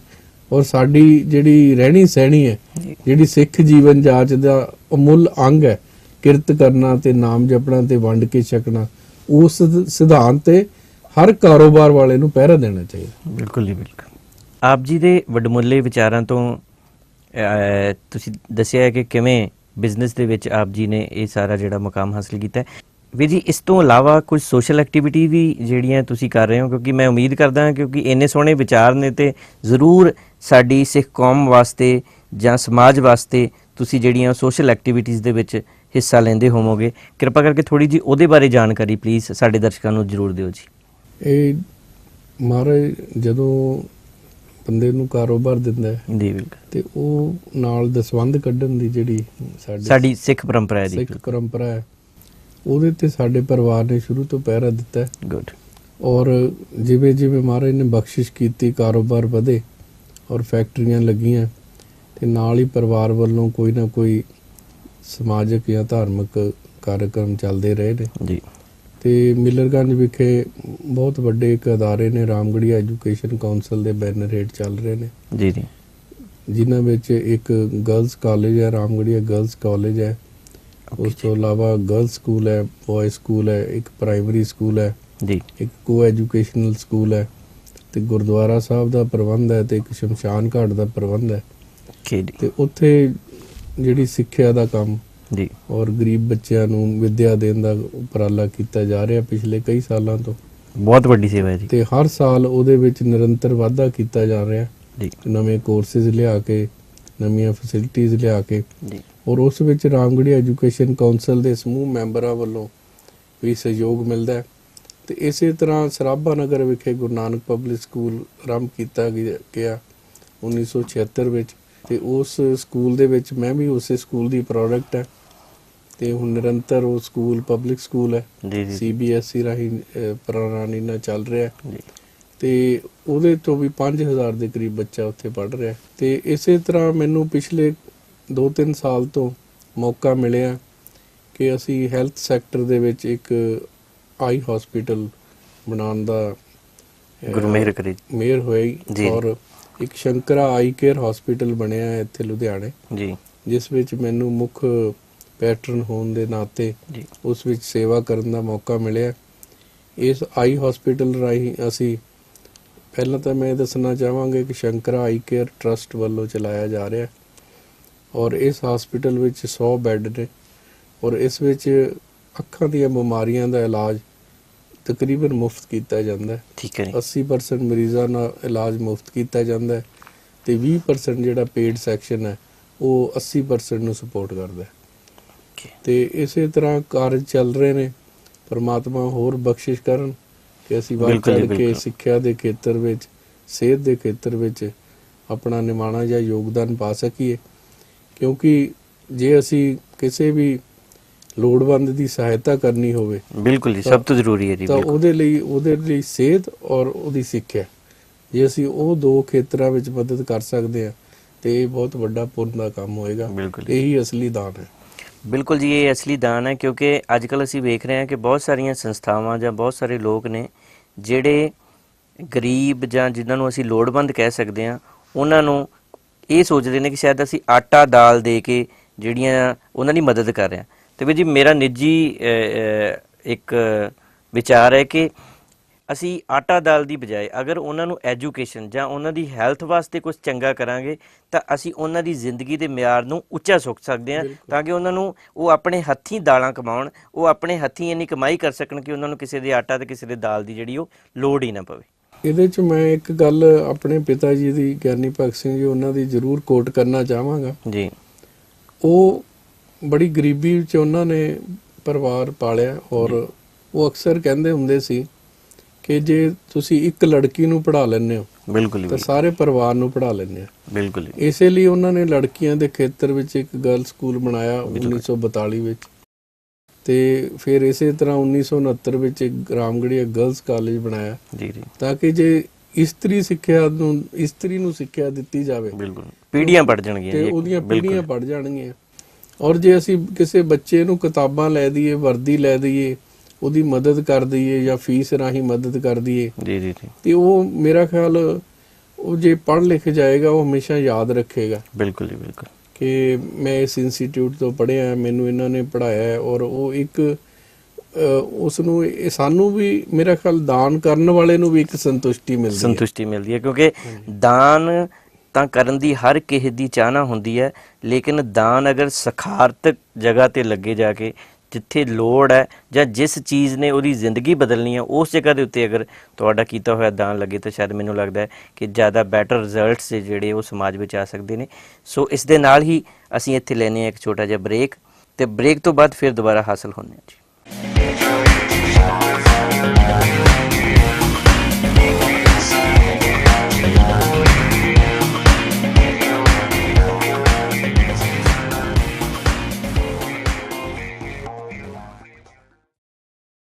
ਔਰ ਸਾਡੀ ਜਿਹੜੀ ਰਹਿਣੀ ਸਹਿਣੀ ਹੈ, ਜਿਹੜੀ ਸਿੱਖ ਜੀਵਨ ਜਾਚ ਦਾ ਅਮੁੱਲ ਅੰਗ ਹੈ, ਕਿਰਤ ਕਰਨਾ ਤੇ ਨਾਮ ਜਪਣਾ ਤੇ ਵੰਡ ਕੇ ਛਕਣਾ, ਉਸ ਸਿਧਾਂਤ ਤੇ ਹਰ ਕਾਰੋਬਾਰ ਵਾਲੇ ਨੂੰ ਪਹਿਰਾ ਦੇਣਾ ਚਾਹੀਦਾ। ਬਿਲਕੁਲ ਜੀ, ਬਿਲਕੁਲ। ਆਪ ਜੀ ਦੇ ਵਡਮੁੱਲੇ ਵਿਚਾਰਾਂ ਤੋਂ ਤੁਸੀਂ ਦੱਸਿਆ ਹੈ ਕਿ ਕਿਵੇਂ ਬਿਜ਼ਨਸ ਦੇ ਵਿੱਚ ਆਪ ਜੀ ਨੇ ਇਹ ਸਾਰਾ ਜਿਹੜਾ ਮੁਕਾਮ ਹਾਸਲ ਕੀਤਾ ਹੈ। ਵੀਰ ਜੀ ਇਸ ਤੋਂ ਇਲਾਵਾ ਕੁਝ ਸੋਸ਼ਲ ਐਕਟੀਵਿਟੀ ਵੀ ਜਿਹੜੀਆਂ ਤੁਸੀਂ ਕਰ ਰਹੇ ਹੋ, ਕਿਉਂਕਿ ਮੈਂ ਉਮੀਦ ਕਰਦਾ ਹਾਂ ਕਿਉਂਕਿ ਇੰਨੇ ਸੋਹਣੇ ਵਿਚਾਰ ਨੇ ਤੇ ਜ਼ਰੂਰ ਸਾਡੀ ਸਿੱਖ ਕੌਮ ਵਾਸਤੇ ਜਾਂ ਸਮਾਜ ਵਾਸਤੇ ਤੁਸੀਂ ਜਿਹੜੀਆਂ ਸੋਸ਼ਲ ਐਕਟੀਵਿਟੀਜ਼ ਦੇ ਵਿੱਚ ਹਿੱਸਾ ਲੈਂਦੇ ਹੋਵੋਗੇ। ਕਿਰਪਾ ਕਰਕੇ ਥੋੜੀ ਜੀ ਉਹਦੇ ਬਾਰੇ ਜਾਣਕਾਰੀ ਪਲੀਜ਼ ਸਾਡੇ ਦਰਸ਼ਕਾਂ ਨੂੰ ਜ਼ਰੂਰ ਦਿਓ ਜੀ। ਇਹ ਮਹਾਰਾਜ ਜਦੋਂ ਬੰਦੇ ਨੂੰ ਕਾਰੋਬਾਰ ਦਿੰਦਾ ਹੈ ਜੀ ਬਿਲਕੁਲ, ਤੇ ਉਹ ਨਾਲ ਦਸਵੰਧ ਕੱਢਣ ਦੀ ਜਿਹੜੀ ਸਾਡੀ ਸਿੱਖ ਪਰੰਪਰਾ ਹੈ, ਸਿੱਖ ਪਰੰਪਰਾ ਹੈ, ਉਹਦੇ ਤੇ ਸਾਡੇ ਪਰਿਵਾਰ ਨੇ ਸ਼ੁਰੂ ਤੋਂ ਪਹਿਰਾ ਦਿੱਤਾ ਹੈ। ਗੁੱਡ। ਔਰ ਜਿਵੇਂ ਜਿਵੇਂ ਮਹਾਰਾਜ ਨੇ ਬਖਸ਼ਿਸ਼ ਕੀਤੀ, ਕਾਰੋਬਾਰ ਵਧੇ ਔਰ ਫੈਕਟਰੀਆਂ ਲੱਗੀਆਂ, ਤੇ ਨਾਲ ਹੀ ਪਰਿਵਾਰ ਵੱਲੋਂ ਕੋਈ ਨਾ ਕੋਈ ਸਮਾਜਿਕ ਜਾਂ ਧਾਰਮਿਕ ਕਾਰਜਕ੍ਰਮ ਚੱਲਦੇ ਰਹੇ ਨੇ ਜੀ। ਤੇ ਮਿਲਰਗੰਜ ਵਿਖੇ ਬਹੁਤ ਵੱਡੇ ਇੱਕ ਅਦਾਰੇ ਨੇ, ਰਾਮਗੜੀਆ ਐਜੂਕੇਸ਼ਨ ਕਾਉਂਸਲ ਦੇ ਬੈਨਰ ਹੇਠ ਚੱਲ ਰਹੇ ਨੇ ਜੀ ਜੀ, ਜਿਨ੍ਹਾਂ ਵਿੱਚ ਇੱਕ ਗਰਲਸ ਕਾਲਜ ਹੈ, ਰਾਮਗੜੀਆ ਗਰਲਸ ਕਾਲਜ ਹੈ, ਉਸ ਤੋਂ ਇਲਾਵਾ ਗਰਲਸ ਸਕੂਲ ਹੈ, ਬॉय ਸਕੂਲ ਹੈ, ਇੱਕ ਪ੍ਰਾਇਮਰੀ ਸਕੂਲ ਹੈ ਜੀ, ਇੱਕ ਕੋ ਐਜੂਕੇਸ਼ਨਲ ਸਕੂਲ ਹੈ, ਤੇ ਗੁਰਦੁਆਰਾ ਸਾਹਿਬ ਦਾ ਪ੍ਰਬੰਧ ਹੈ, ਤੇ ਇੱਕ ਸ਼ਮਸ਼ਾਨ ਘਾਟ ਦਾ ਪ੍ਰਬੰਧ ਹੈ। ਤੇ ਉੱਥੇ ਜਿਹੜੀ ਸਿੱਖਿਆ ਦਾ ਕੰਮ ਜੀ ਔਰ ਗਰੀਬ ਬੱਚਿਆਂ ਨੂੰ ਵਿੱਦਿਆ ਦੇਣ ਦਾ ਉਪਰਾਲਾ ਕੀਤਾ ਜਾ ਰਿਹਾ ਪਿਛਲੇ ਕਈ ਸਾਲਾਂ ਤੋਂ। ਬਹੁਤ ਵੱਡੀ ਸੇਵਾ ਹੈ ਜੀ। ਤੇ ਹਰ ਸਾਲ ਉਹਦੇ ਵਿੱਚ ਨਿਰੰਤਰ ਵਾਧਾ ਕੀਤਾ ਜਾ ਰਿਹਾ ਜੀ, ਨਵੇਂ ਕੋਰਸਿਸ ਲਿਆ ਕੇ, ਨਵੀਆਂ ਫੈਸਿਲਿਟੀਜ਼ ਲਿਆ ਕੇ ਜੀ। ਔਰ ਉਸ ਵਿੱਚ ਰਾਮਗੜੀਆ ਐਜੂਕੇਸ਼ਨ ਕਾਉਂਸਲ ਦੇ ਸਮੂਹ ਮੈਂਬਰਾਂ ਵੱਲੋਂ ਵੀ ਸਹਿਯੋਗ ਮਿਲਦਾ ਹੈ। ਤੇ ਇਸੇ ਤਰ੍ਹਾਂ ਸਰਾਭਾ ਨਗਰ ਵਿਖੇ ਗੁਰੂ ਨਾਨਕ ਪਬਲਿਕ ਸਕੂਲ ਆਰੰਭ ਕੀਤਾ ਗਿਆ 1976 ਵਿੱਚ, ਤੇ ਉਸ ਸਕੂਲ ਦੇ ਵਿੱਚ ਮੈਂ ਵੀ ਉਸੇ ਸਕੂਲ ਦੀ ਪ੍ਰੋਡਕਟ ਹੈ, ਤੇ ਹੁਣ ਨਿਰੰਤਰ ਉਹ ਸਕੂਲ ਪਬਲਿਕ ਸਕੂਲ ਹੈ, CBSE ਰਾਹੀਂ ਪ੍ਰਣਾਲੀ ਨਾਲ ਚੱਲ ਰਿਹਾ ਹੈ, ਤੇ ਉਹਦੇ ਤੋਂ ਵੀ 5000 ਦੇ ਕਰੀਬ ਬੱਚਾ ਉੱਥੇ ਪੜ੍ਹ ਰਿਹਾ। ਤੇ ਇਸੇ ਤਰ੍ਹਾਂ ਮੈਨੂੰ ਪਿਛਲੇ 2-3 ਸਾਲ ਤੋਂ ਮੌਕਾ ਮਿਲਿਆ ਕਿ ਅਸੀਂ ਹੈਲਥ ਸੈਕਟਰ ਦੇ ਵਿੱਚ ਇੱਕ ਆਈ ਹਸਪੀਟਲ ਬਣਾਉਣ ਦਾ ਗੁਰੂ ਮਿਹਰ ਕਰੇ, ਮਿਹਰ ਹੋਈ, ਔਰ ਇੱਕ ਸ਼ੰਕਰਾ ਆਈ ਕੇਅਰ ਹਸਪੀਟਲ ਬਣਿਆ ਹੈ ਇੱਥੇ ਲੁਧਿਆਣੇ ਜੀ, ਜਿਸ ਵਿੱਚ ਮੈਨੂੰ ਮੁੱਖ ਪੈਟਰਨ ਹੋਣ ਦੇ ਨਾਤੇ ਉਸ ਵਿੱਚ ਸੇਵਾ ਕਰਨ ਦਾ ਮੌਕਾ ਮਿਲਿਆ। ਇਸ ਆਈ ਹਸਪੀਟਲ ਰਾਹੀਂ ਅਸੀਂ ਪਹਿਲਾਂ ਤਾਂ ਮੈਂ ਦੱਸਣਾ ਚਾਹਾਂਗਾ ਕਿ ਸ਼ੰਕਰਾ ਆਈ ਕੇਅਰ ਟਰਸਟ ਵੱਲੋਂ ਚਲਾਇਆ ਜਾ ਰਿਹਾ, ਔਰ ਇਸ ਹਸਪੀਟਲ ਵਿੱਚ 100 ਬੈੱਡ ਨੇ, ਔਰ ਇਸ ਵਿੱਚ ਅੱਖਾਂ ਦੀਆਂ ਬਿਮਾਰੀਆਂ ਦਾ ਇਲਾਜ ਤਕਰੀਬਨ ਮੁਫਤ ਕੀਤਾ ਜਾਂਦਾ ਹੈ। ਠੀਕ ਹੈ। 80% ਮਰੀਜ਼ਾਂ ਦਾ ਇਲਾਜ ਮੁਫਤ ਕੀਤਾ ਜਾਂਦਾ ਹੈ, ਤੇ 20% ਜਿਹੜਾ ਪੇਡ ਸੈਕਸ਼ਨ ਹੈ ਉਹ 80% ਨੂੰ ਸਪੋਰਟ ਕਰਦਾ ਹੈ। ਤੇ ਇਸੇ ਤਰ੍ਹਾਂ ਕਾਰਜ ਚੱਲ ਰਹੇ ਨੇ। ਪਰਮਾਤਮਾ ਹੋਰ ਬਖਸ਼ਿਸ਼ ਕਰਨ ਕਿ ਅਸੀਂ ਵੱਧ ਚੜ੍ਹ ਕੇ ਸਿੱਖਿਆ ਦੇ ਖੇਤਰ ਵਿੱਚ, ਸਿਹਤ ਦੇ ਖੇਤਰ ਵਿੱਚ ਆਪਣਾ ਨਿਮਾਣਾ ਜਾਂ ਯੋਗਦਾਨ ਪਾ ਸਕੀਏ, ਕਿਉਂਕਿ ਜੇ ਅਸੀਂ ਕਿਸੇ ਵੀ ਲੋੜਵੰਦ ਦੀ ਸਹਾਇਤਾ ਕਰਨੀ ਹੋਵੇ, ਬਿਲਕੁਲ ਜੀ, ਸਭ ਤੋਂ ਜ਼ਰੂਰੀ ਹੈ ਜੀ, ਤਾਂ ਉਹਦੇ ਲਈ ਸਿਹਤ ਔਰ ਉਹਦੀ ਸਿੱਖਿਆ, ਜੇ ਅਸੀਂ ਉਹ ਦੋ ਖੇਤਰਾਂ ਵਿੱਚ ਮਦਦ ਕਰ ਸਕਦੇ ਹਾਂ ਤੇ ਇਹ ਬਹੁਤ ਵੱਡਾ ਪੁੰਨ ਦਾ ਕੰਮ ਹੋਏਗਾ। ਇਹੀ ਅਸਲੀ ਦਾਨ ਹੈ। ਬਿਲਕੁਲ ਜੀ, ਇਹ ਅਸਲੀ ਦਾਨ ਹੈ, ਕਿਉਂਕਿ ਅੱਜ ਕੱਲ੍ਹ ਅਸੀਂ ਵੇਖ ਰਹੇ ਹਾਂ ਕਿ ਬਹੁਤ ਸਾਰੀਆਂ ਸੰਸਥਾਵਾਂ ਜਾਂ ਬਹੁਤ ਸਾਰੇ ਲੋਕ ਨੇ ਜਿਹੜੇ ਗਰੀਬ ਜਾਂ ਜਿਨ੍ਹਾਂ ਨੂੰ ਅਸੀਂ ਲੋੜਵੰਦ ਕਹਿ ਸਕਦੇ ਹਾਂ, ਉਹਨਾਂ ਨੂੰ ਇਹ ਸੋਚਦੇ ਨੇ ਕਿ ਸ਼ਾਇਦ ਅਸੀਂ ਆਟਾ ਦਾਲ ਦੇ ਕੇ ਜਿਹੜੀਆਂ ਉਹਨਾਂ ਦੀ ਮਦਦ ਕਰ ਰਹੇ ਹਾਂ। ਤੇ ਵੀ ਜੀ ਮੇਰਾ ਨਿੱਜੀ ਇੱਕ ਵਿਚਾਰ ਹੈ ਕਿ ਅਸੀਂ ਆਟਾ ਦਾਲ ਦੀ ਬਜਾਏ ਅਗਰ ਉਹਨਾਂ ਨੂੰ ਐਜੂਕੇਸ਼ਨ ਜਾਂ ਉਹਨਾਂ ਦੀ ਹੈਲਥ ਵਾਸਤੇ ਕੁਝ ਚੰਗਾ ਕਰਾਂਗੇ ਤਾਂ ਅਸੀਂ ਉਹਨਾਂ ਦੀ ਜ਼ਿੰਦਗੀ ਦੇ ਮਿਆਰ ਨੂੰ ਉੱਚਾ ਚੁੱਕ ਸਕਦੇ ਹਾਂ, ਤਾਂ ਕਿ ਉਹਨਾਂ ਨੂੰ ਉਹ ਆਪਣੇ ਹੱਥੀਂ ਦਾਲਾਂ ਕਮਾਉਣ, ਉਹ ਆਪਣੇ ਹੱਥੀਂ ਇੰਨੀ ਕਮਾਈ ਕਰ ਸਕਣ ਕਿ ਉਹਨਾਂ ਨੂੰ ਕਿਸੇ ਦੇ ਆਟਾ ਤੇ ਕਿਸੇ ਦੇ ਦਾਲ ਦੀ ਜਿਹੜੀ ਉਹ ਲੋੜ ਹੀ ਨਾ ਪਵੇ। ਇਹਦੇ 'ਚ ਮੈਂ ਇੱਕ ਗੱਲ ਆਪਣੇ ਪਿਤਾ ਜੀ ਦੀ, ਗਿਆਨੀ ਭਗਤ ਸਿੰਘ ਜੀ, ਉਹਨਾਂ ਦੀ ਜ਼ਰੂਰ ਕੋਟ ਕਰਨਾ ਚਾਹਾਂਗਾ ਜੀ। ਉਹ ਬੜੀ ਗਰੀਬੀ ਵਿੱਚ ਉਹਨਾਂ ਨੇ ਪਰਿਵਾਰ ਪਾਲਿਆ, ਔਰ ਉਹ ਅਕਸਰ ਕਹਿੰਦੇ ਹੁੰਦੇ ਸੀ ਕਿ ਜੇ ਤੁਸੀਂ ਇੱਕ ਲੜਕੀ ਨੂੰ ਪੜ੍ਹਾ ਲੈਂਦੇ ਹੋ, ਬਿਲਕੁਲ, ਤਾਂ ਸਾਰੇ ਪਰਿਵਾਰ ਨੂੰ ਪੜ੍ਹਾ ਲੈਂਦੇ ਆ। ਬਿਲਕੁਲ। ਇਸੇ ਲਈ ਉਹਨਾਂ ਨੇ ਲੜਕੀਆਂ ਦੇ ਖੇਤਰ ਵਿੱਚ ਇੱਕ ਗਰਲ ਸਕੂਲ ਬਣਾਇਆ 1942 ਵਿੱਚ, ਤੇ ਫਿਰ ਇਸੇ ਤਰ੍ਹਾਂ 1969 ਵਿੱਚ ਇੱਕ ਰਾਮਗੜੀਆ ਗਰਲਸ ਕਾਲਜ ਬਣਾਇਆ ਜੀ, ਤਾਂ ਕਿ ਜੇ ਇਸਤਰੀ ਨੂੰ ਸਿੱਖਿਆ ਦਿੱਤੀ ਜਾਵੇ, ਬਿਲਕੁਲ, ਪੀੜ੍ਹੀਆਂ ਪੜ ਜਾਣਗੀਆਂ ਤੇ ਉਹਦੀਆਂ ਪੀੜ੍ਹੀਆਂ ਪੜ ਜਾਣਗੀਆਂ। ਔਰ ਜੇ ਅਸੀਂ ਕਿਸੇ ਬੱਚੇ ਨੂੰ ਕਿਤਾਬਾਂ ਲੈ ਦਈਏ, ਵਰਦੀ ਲੈ ਦਈਏ, ਉਹਦੀ ਮਦਦ ਕਰ ਦਈਏ ਜਾਂ ਫੀਸ ਰਾਹੀਂ ਮਦਦ ਕਰ ਦਈਏ ਜੀ ਜੀ, ਤੇ ਉਹ ਮੇਰਾ ਖਿਆਲ ਉਹ ਜੇ ਪੜ੍ਹ ਲਿਖ ਜਾਏਗਾ ਉਹ ਹਮੇਸ਼ਾ ਯਾਦ ਰੱਖੇਗਾ। ਬਿਲਕੁਲ ਜੀ, ਬਿਲਕੁਲ, ਕਿ ਮੈਂ ਇਸ ਇੰਸਟੀਚਿਊਟ ਤੋਂ ਪੜ੍ਹਿਆ, ਮੈਨੂੰ ਇਹਨਾਂ ਨੇ ਪੜ੍ਹਾਇਆ, ਔਰ ਉਹ ਇੱਕ ਉਸ ਨੂੰ, ਸਾਨੂੰ ਵੀ ਮੇਰਾ ਖਿਆਲ ਦਾਨ ਕਰਨ ਵਾਲੇ ਨੂੰ ਵੀ ਇੱਕ ਸੰਤੁਸ਼ਟੀ ਮਿਲਦੀ ਹੈ, ਕਿਉਂਕਿ ਦਾਨ ਤਾਂ ਕਰਨ ਦੀ ਹਰ ਕਿਸੇ ਦੀ ਚਾਹਨਾ ਹੁੰਦੀ ਹੈ, ਲੇਕਿਨ ਦਾਨ ਅਗਰ ਸਖਾਰਤਕ ਜਗ੍ਹਾ ਤੇ ਲੱਗੇ ਜਾ ਕੇ ਜਿੱਥੇ ਲੋੜ ਹੈ ਜਾਂ ਜਿਸ ਚੀਜ਼ ਨੇ ਉਹਦੀ ਜ਼ਿੰਦਗੀ ਬਦਲਣੀ ਹੈ ਉਸ ਜਗ੍ਹਾ ਦੇ ਉੱਤੇ ਅਗਰ ਤੁਹਾਡਾ ਕੀਤਾ ਹੋਇਆ ਦਾਨ ਲੱਗੇ ਤਾਂ ਸ਼ਾਇਦ ਮੈਨੂੰ ਲੱਗਦਾ ਹੈ ਕਿ ਜ਼ਿਆਦਾ ਬੈਟਰ ਰਿਜ਼ਲਟਸ ਜਿਹੜੇ ਉਹ ਸਮਾਜ ਵਿੱਚ ਆ ਸਕਦੇ ਨੇ। ਸੋ ਇਸ ਦੇ ਨਾਲ ਹੀ ਅਸੀਂ ਇੱਥੇ ਲੈਂਦੇ ਹਾਂ ਇੱਕ ਛੋਟਾ ਜਿਹਾ ਬ੍ਰੇਕ, ਤੇ ਬ੍ਰੇਕ ਤੋਂ ਬਾਅਦ ਫਿਰ ਦੁਬਾਰਾ ਹਾਸਲ ਹੁੰਦੇ ਹਾਂ ਜੀ।